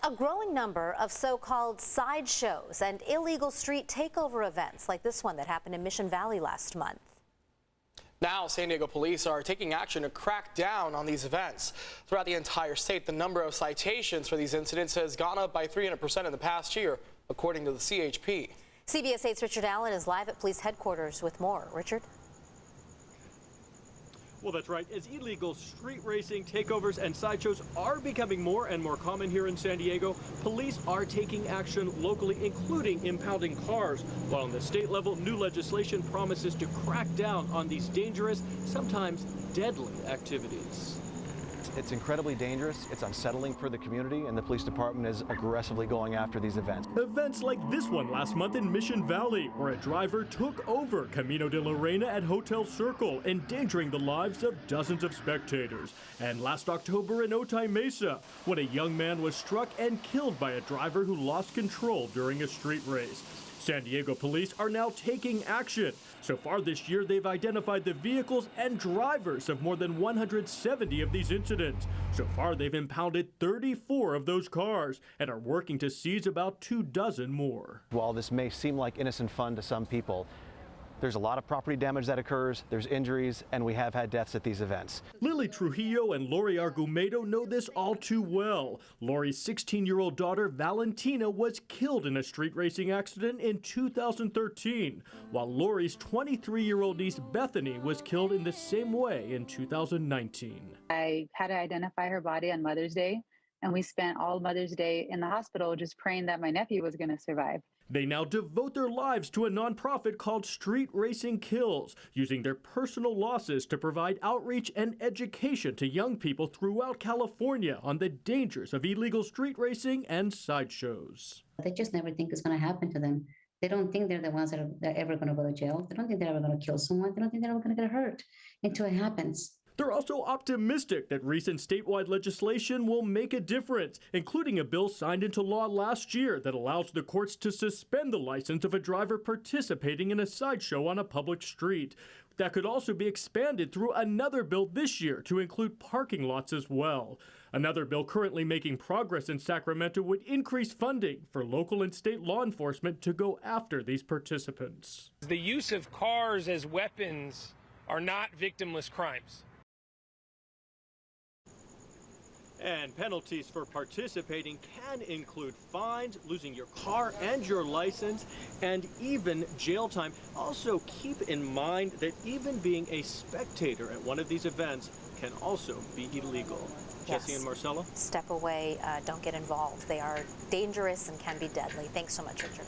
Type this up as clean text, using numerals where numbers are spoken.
A growing number of so-called sideshows and illegal street takeover events like this one that happened in Mission Valley last month. Now, San Diego police are taking action to crack down on these events. Throughout the entire state, the number of citations for these incidents has gone up by 300% in the past year, according to the CHP. CBS 8's Richard Allen is live at police headquarters with more. Richard? Well, that's right. As illegal street racing, takeovers, and sideshows are becoming more and more common here in San Diego, police are taking action locally, including impounding cars. While on the state level, new legislation promises to crack down on these dangerous, sometimes deadly activities. It's incredibly dangerous, it's unsettling for the community, and the police department is aggressively going after these events. Events like this one last month in Mission Valley, where a driver took over Camino de la Reina at Hotel Circle, endangering the lives of dozens of spectators. And last October in Otay Mesa, when a young man was struck and killed by a driver who lost control during a street race. San Diego police are now taking action. So far this year, they've identified the vehicles and drivers of more than 170 of these incidents. So far, they've impounded 34 of those cars and are working to seize about 24 more. While this may seem like innocent fun to some people, there's a lot of property damage that occurs, there's injuries, and we have had deaths at these events. Lily Trujillo and Lori Argumedo know this all too well. Lori's 16-year-old daughter, Valentina, was killed in a street racing accident in 2013, while Lori's 23-year-old niece, Bethany, was killed in the same way in 2019. I had to identify her body on Mother's Day, and we spent all Mother's Day in the hospital just praying that my nephew was going to survive. They now devote their lives to a nonprofit called Street Racing Kills, using their personal losses to provide outreach and education to young people throughout California on the dangers of illegal street racing and sideshows. They just never think it's going to happen to them. They don't think they're the ones that are ever going to go to jail. They don't think they're ever going to kill someone. They don't think they're ever going to get hurt until it happens. They're also optimistic that recent statewide legislation will make a difference, including a bill signed into law last year that allows the courts to suspend the license of a driver participating in a sideshow on a public street. That could also be expanded through another bill this year to include parking lots as well. Another bill currently making progress in Sacramento would increase funding for local and state law enforcement to go after these participants. The use of cars as weapons are not victimless crimes. And penalties for participating can include fines, losing your car and your license, and even jail time. Also, keep in mind that even being a spectator at one of these events can also be illegal. Yes. Jesse and Marcella? Step away, don't get involved. They are dangerous and can be deadly. Thanks so much, Richard.